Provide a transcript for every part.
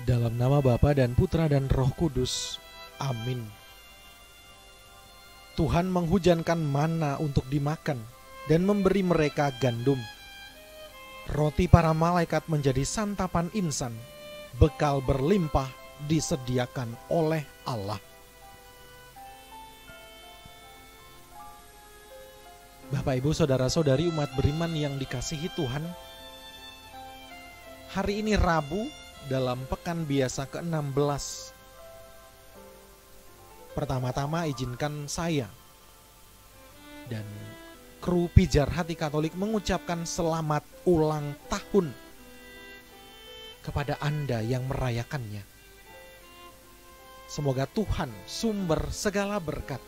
Dalam nama Bapa dan Putra dan Roh Kudus. Amin. Tuhan menghujankan mana untuk dimakan dan memberi mereka gandum. Roti para malaikat menjadi santapan insan, bekal berlimpah disediakan oleh Allah. Bapak, Ibu, saudara-saudari umat beriman yang dikasihi Tuhan, hari ini Rabu dalam pekan biasa ke-16. Pertama-tama izinkan saya dan kru Pijar Hati Katolik mengucapkan selamat ulang tahun kepada Anda yang merayakannya. Semoga Tuhan sumber segala berkat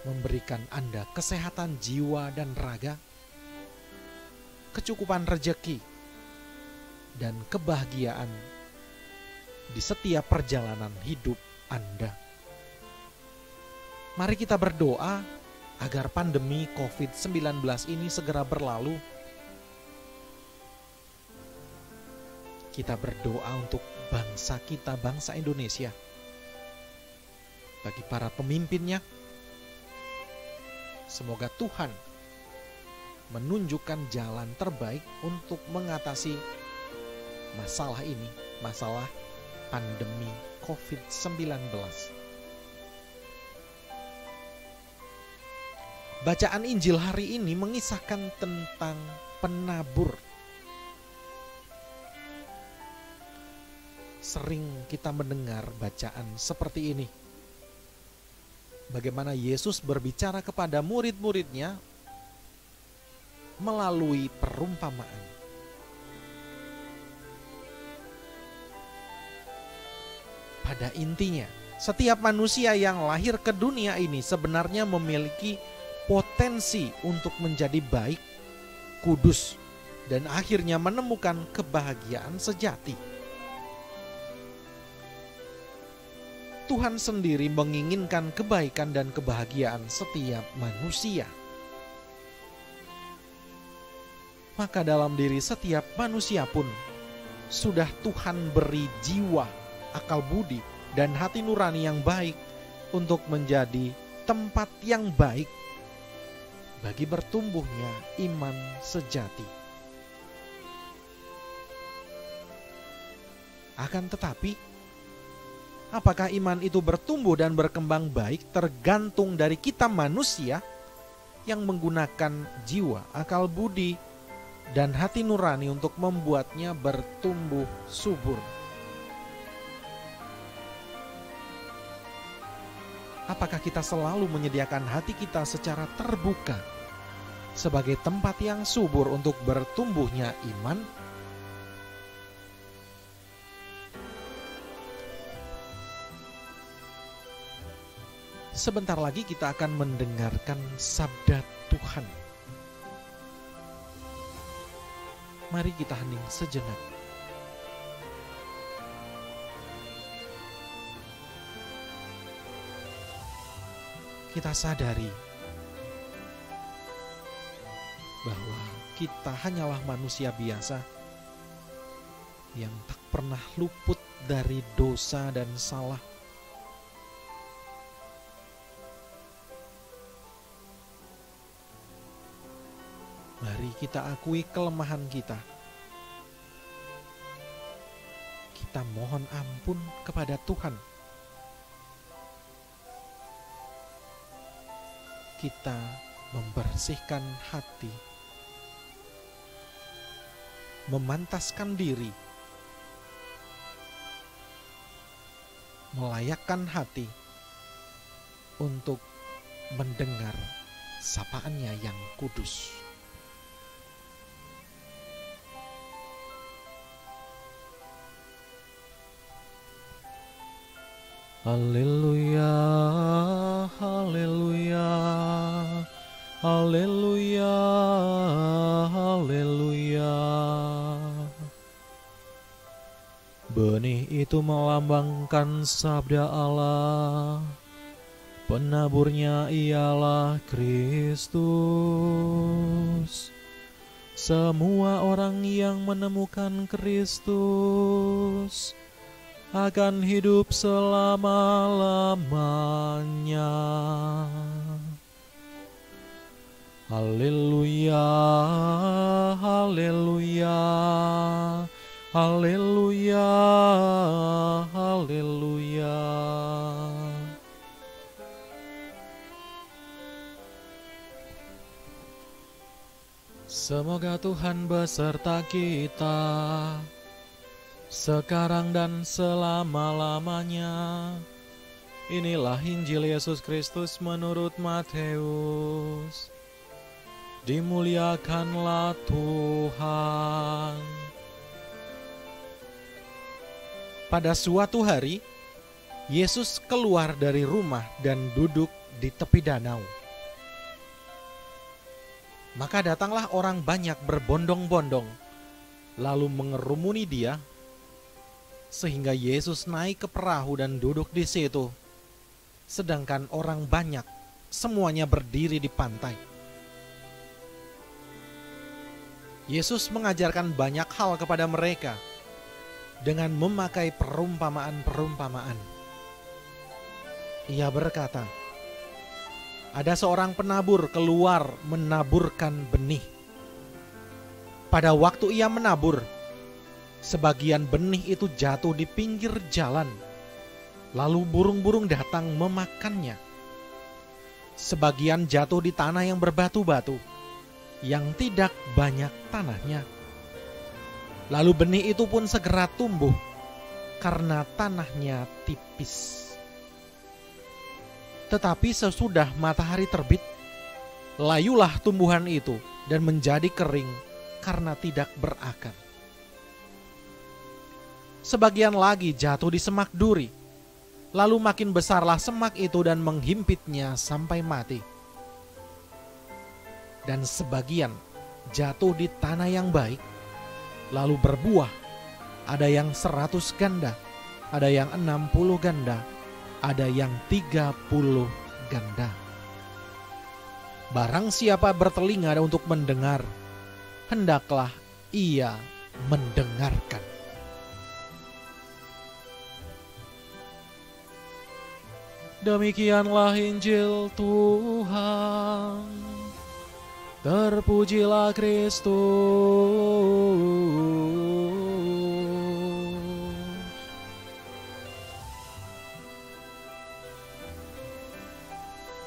memberikan Anda kesehatan jiwa dan raga, kecukupan rejeki, dan kebahagiaan di setiap perjalanan hidup Anda. Mari kita berdoa agar pandemi COVID-19 ini segera berlalu. Kita berdoa untuk bangsa kita, bangsa Indonesia. Bagi para pemimpinnya, semoga Tuhan menunjukkan jalan terbaik untuk mengatasi masalah ini, masalah pandemi COVID-19. Bacaan Injil hari ini mengisahkan tentang penabur. Sering kita mendengar bacaan seperti ini. Bagaimana Yesus berbicara kepada murid-muridnya melalui perumpamaan. Pada intinya, setiap manusia yang lahir ke dunia ini sebenarnya memiliki potensi untuk menjadi baik, kudus, dan akhirnya menemukan kebahagiaan sejati. Tuhan sendiri menginginkan kebaikan dan kebahagiaan setiap manusia. Maka dalam diri setiap manusia pun sudah Tuhan beri jiwa, akal budi, dan hati nurani yang baik untuk menjadi tempat yang baik bagi bertumbuhnya iman sejati. Akan tetapi, apakah iman itu bertumbuh dan berkembang baik tergantung dari kita manusia yang menggunakan jiwa, akal budi, dan hati nurani untuk membuatnya bertumbuh subur. Apakah kita selalu menyediakan hati kita secara terbuka sebagai tempat yang subur untuk bertumbuhnya iman? Sebentar lagi kita akan mendengarkan sabda Tuhan. Mari kita hening sejenak. Kita sadari bahwa kita hanyalah manusia biasa yang tak pernah luput dari dosa dan salah. Mari kita akui kelemahan kita. Kita mohon ampun kepada Tuhan. Kita membersihkan hati, memantaskan diri, melayakkan hati untuk mendengar sapaan-Nya yang kudus. Haleluya, haleluya, haleluya, haleluya. Benih itu melambangkan sabda Allah, penaburnya ialah Kristus. Semua orang yang menemukan Kristus akan hidup selama-lamanya. Haleluya, haleluya, haleluya, haleluya. Semoga Tuhan beserta kita sekarang dan selama-lamanya. Inilah Injil Yesus Kristus menurut Matius. Dimuliakanlah Tuhan. Pada suatu hari, Yesus keluar dari rumah dan duduk di tepi danau. Maka datanglah orang banyak berbondong-bondong, lalu mengerumuni dia, sehingga Yesus naik ke perahu dan duduk di situ, sedangkan orang banyak semuanya berdiri di pantai. Yesus mengajarkan banyak hal kepada mereka dengan memakai perumpamaan-perumpamaan. Ia berkata, ada seorang penabur keluar menaburkan benih. Pada waktu ia menabur, sebagian benih itu jatuh di pinggir jalan, lalu burung-burung datang memakannya. Sebagian jatuh di tanah yang berbatu-batu, yang tidak banyak tanahnya. Lalu benih itu pun segera tumbuh, karena tanahnya tipis. Tetapi sesudah matahari terbit, layulah tumbuhan itu dan menjadi kering karena tidak berakar. Sebagian lagi jatuh di semak duri, lalu makin besarlah semak itu dan menghimpitnya sampai mati. Dan sebagian jatuh di tanah yang baik, lalu berbuah, ada yang 100 ganda, ada yang 60 ganda, ada yang 30 ganda. Barang siapa bertelinga untuk mendengar, hendaklah ia mendengarkan. Demikianlah Injil Tuhan. Terpujilah Kristus.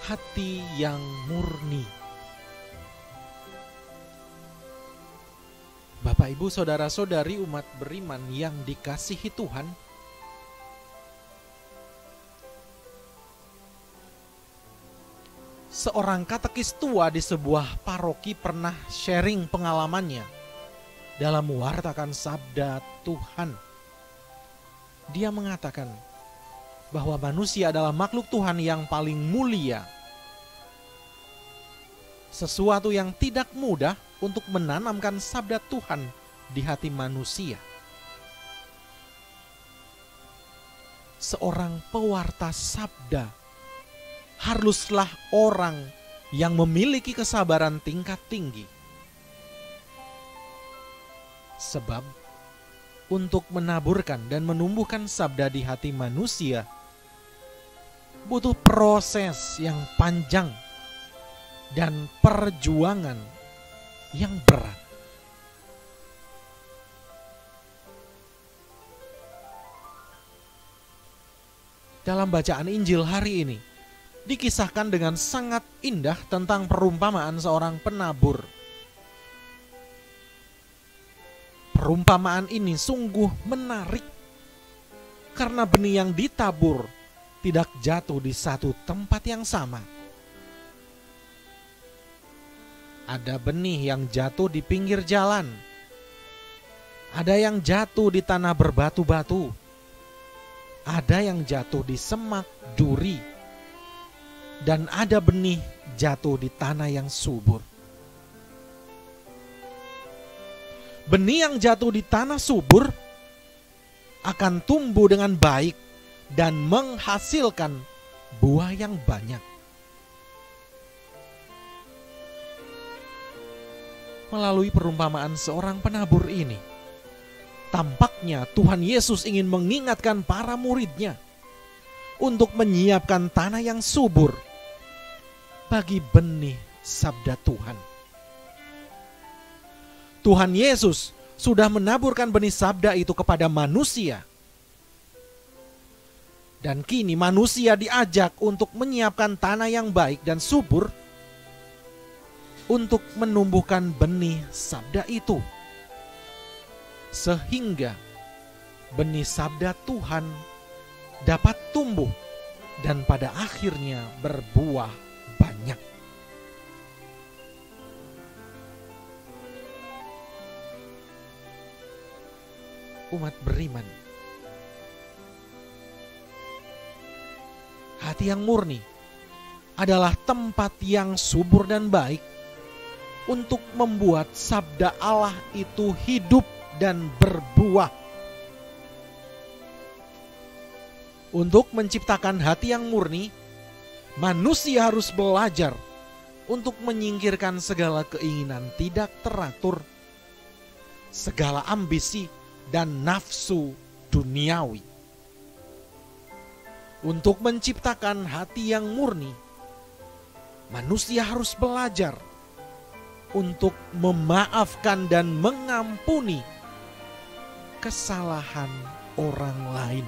Hati yang murni. Bapak, Ibu, saudara-saudari umat beriman yang dikasihi Tuhan, seorang katekis tua di sebuah paroki pernah sharing pengalamannya dalam mewartakan sabda Tuhan. Dia mengatakan bahwa manusia adalah makhluk Tuhan yang paling mulia. Sesuatu yang tidak mudah untuk menanamkan sabda Tuhan di hati manusia. Seorang pewarta sabda haruslah orang yang memiliki kesabaran tingkat tinggi. Sebab untuk menaburkan dan menumbuhkan sabda di hati manusia butuh proses yang panjang dan perjuangan yang berat. Dalam bacaan Injil hari ini dikisahkan dengan sangat indah tentang perumpamaan seorang penabur. Perumpamaan ini sungguh menarik karena benih yang ditabur tidak jatuh di satu tempat yang sama. Ada benih yang jatuh di pinggir jalan, ada yang jatuh di tanah berbatu-batu, ada yang jatuh di semak duri, dan ada benih jatuh di tanah yang subur. Benih yang jatuh di tanah subur akan tumbuh dengan baik dan menghasilkan buah yang banyak. melalui perumpamaan seorang penabur ini. Tampaknya Tuhan Yesus ingin mengingatkan para muridnya untuk menyiapkan tanah yang subur bagi benih sabda Tuhan. Tuhan Yesus sudah menaburkan benih sabda itu kepada manusia. Dan kini manusia diajak untuk menyiapkan tanah yang baik dan subur untuk menumbuhkan benih sabda itu. Sehingga benih sabda Tuhan dapat tumbuh dan pada akhirnya berbuah banyak. Umat beriman, hati yang murni adalah tempat yang subur dan baik untuk membuat sabda Allah itu hidup dan berbuah. Untuk menciptakan hati yang murni, manusia harus belajar untuk menyingkirkan segala keinginan tidak teratur, segala ambisi dan nafsu duniawi. Untuk menciptakan hati yang murni, manusia harus belajar untuk memaafkan dan mengampuni kesalahan orang lain.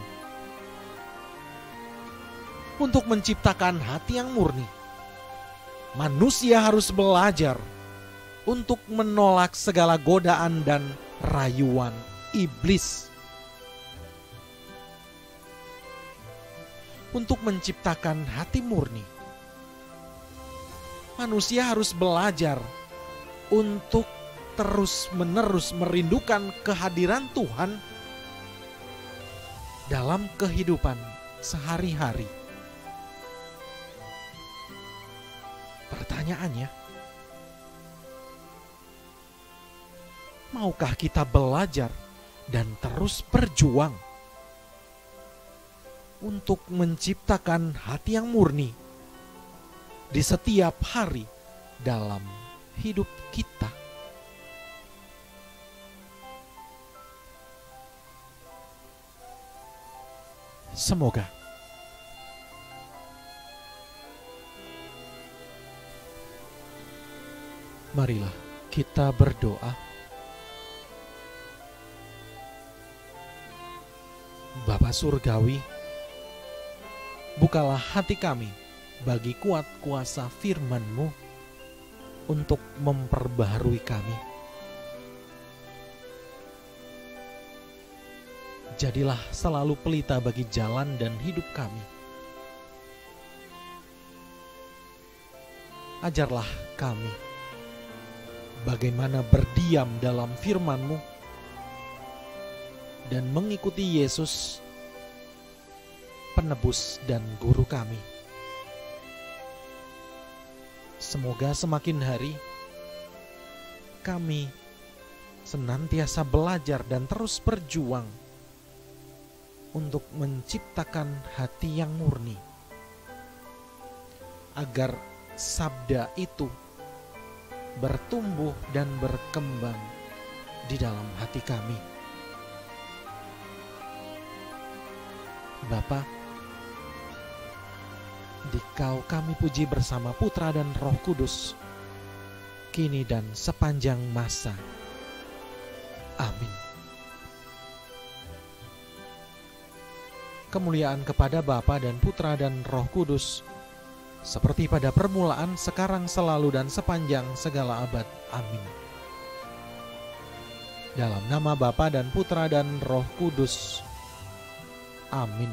Untuk menciptakan hati yang murni, manusia harus belajar untuk menolak segala godaan dan rayuan iblis. Untuk menciptakan hati murni, manusia harus belajar untuk terus-menerus merindukan kehadiran Tuhan dalam kehidupan sehari-hari. Pertanyaannya, maukah kita belajar dan terus berjuang untuk menciptakan hati yang murni di setiap hari dalam hidup kita? Semoga. Marilah kita berdoa. Bapa Surgawi, bukalah hati kami bagi kuat kuasa firman-Mu untuk memperbaharui kami. Jadilah selalu pelita bagi jalan dan hidup kami. Ajarlah kami bagaimana berdiam dalam firman-Mu dan mengikuti Yesus, penebus dan guru kami. Semoga semakin hari kami senantiasa belajar dan terus berjuang untuk menciptakan hati yang murni, agar sabda itu bertumbuh dan berkembang di dalam hati kami. Bapa, Dikau kami puji bersama Putra dan Roh Kudus, kini dan sepanjang masa. Amin. Kemuliaan kepada Bapa dan Putra dan Roh Kudus, seperti pada permulaan, sekarang, selalu, dan sepanjang segala abad. Amin. Dalam nama Bapa dan Putra dan Roh Kudus. Amin.